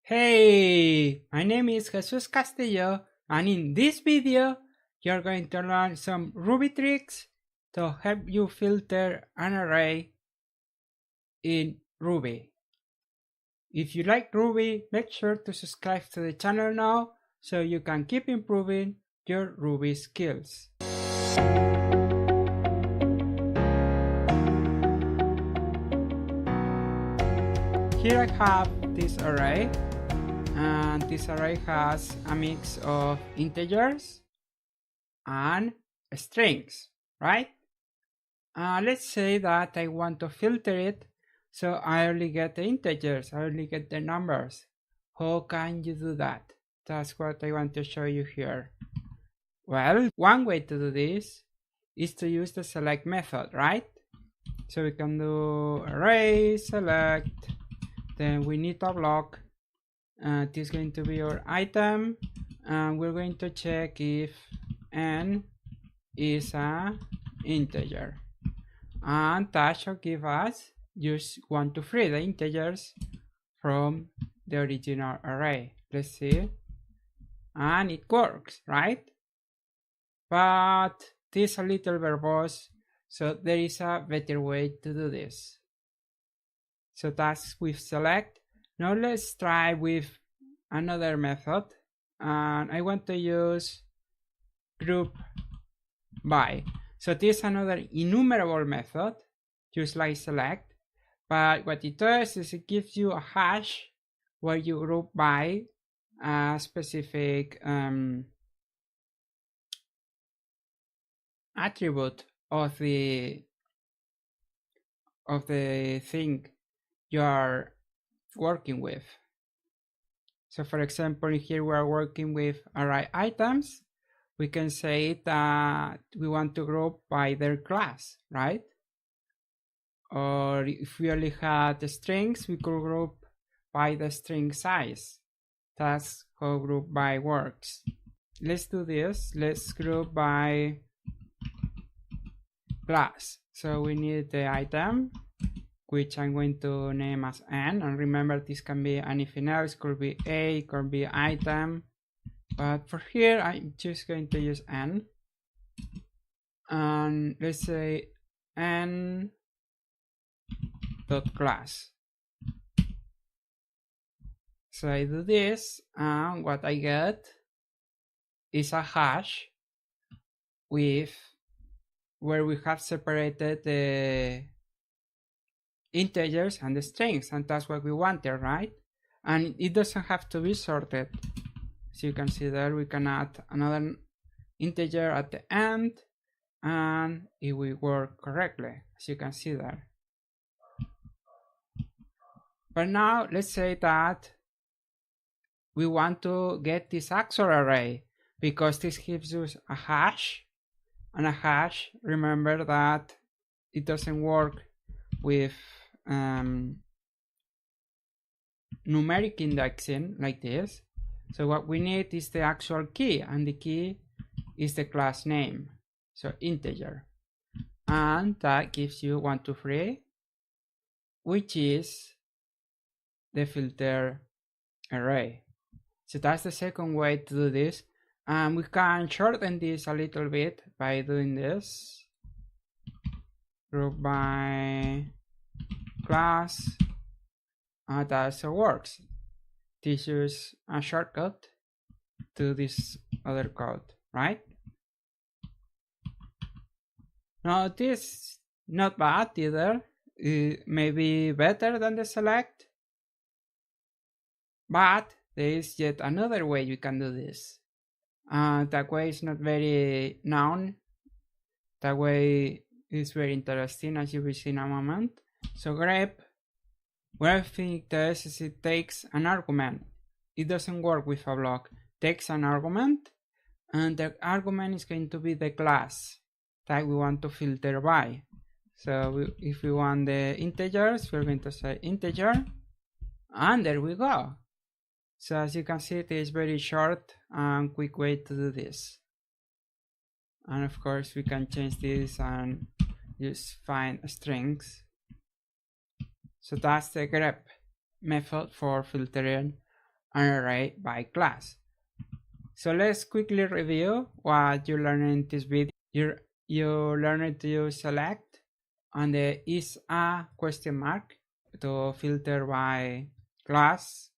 Hey, my name is Jesus Castillo, and in this video, you're going to learn some Ruby tricks to help you filter an array in Ruby. If you like Ruby, make sure to subscribe to the channel now so you can keep improving your Ruby skills. Here I have this array, and this array has a mix of integers and strings, right? Let's say that I want to filter it so I only get the integers, I only get the numbers. How can you do that? That's what I want to show you here. Well, one way to do this is to use the select method, right? So we can do array select, then we need a block. This is going to be our item, and we're going to check if n is an integer, and that should give us just 1 to 3, the integers from the original array. Let's see, and it works, right? But this is a little verbose, so there is a better way to do this. So that's with select. Now let's try with another method, and I want to use group by. So this is another enumerable method, just like select, but what it does is it gives you a hash where you group by a specific attribute of the thing you are working with. So for example, here we are working with array items. We can say that we want to group by their class, right? Or if we only had the strings, we could group by the string size. That's how group by works. Let's do this. Let's group by class. So we need the item, which I'm going to name as n, and remember this can be anything else, could be a, could be item, but for here I'm just going to use n, and let's say n dot class. So I do this, and what I get is a hash with where we have separated the integers and the strings, and that's what we wanted, right? And it doesn't have to be sorted. As you can see there, we can add another integer at the end, and it will work correctly, as you can see there. But now let's say that we want to get this actual array, because this gives us a hash, and a hash, remember that it doesn't work with numeric indexing like this. So what we need is the actual key, and the key is the class name, so integer, and that gives you 1 to 3, which is the filter array. So that's the second way to do this, and we can shorten this a little bit by doing this. Group by class, that also works. This is a shortcut to this other code, right? Now this not bad either. It may be better than the select, but there is yet another way you can do this. That way is not very known. That way is very interesting, as you will see in a moment. So grep, what I think it does is it takes an argument. It doesn't work with a block. It takes an argument, and the argument is going to be the class that we want to filter by. So if we want the integers, we're going to say integer, and there we go. So as you can see, it is very short and quick way to do this. And of course we can change this and just find strings. So that's the grep method for filtering an array by class. So let's quickly review what you learned in this video. You learned to select on the is a question mark to filter by class.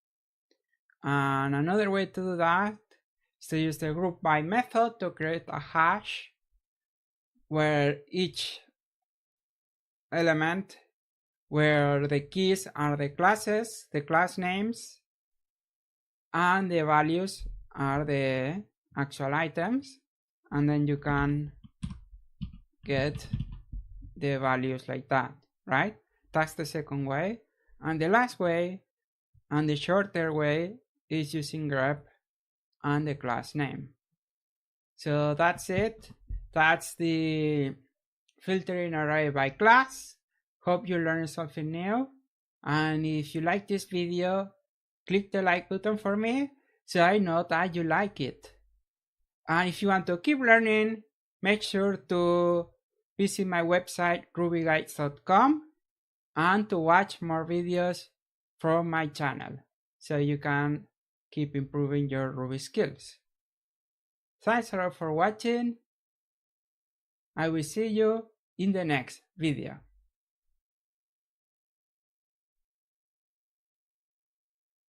And another way to do that is to use the group by method to create a hash where each element, where the keys are the classes, the class names, and the values are the actual items, and then you can get the values like that, right? That's the second way. And the last way, and the shorter way, is using grep and the class name. So that's it. That's the filtering array by class. Hope you learned something new. And if you like this video, click the like button for me so I know that you like it. And if you want to keep learning, make sure to visit my website rubyguides.com and to watch more videos from my channel so you can keep improving your Ruby skills. Thanks a lot for watching. I will see you in the next video.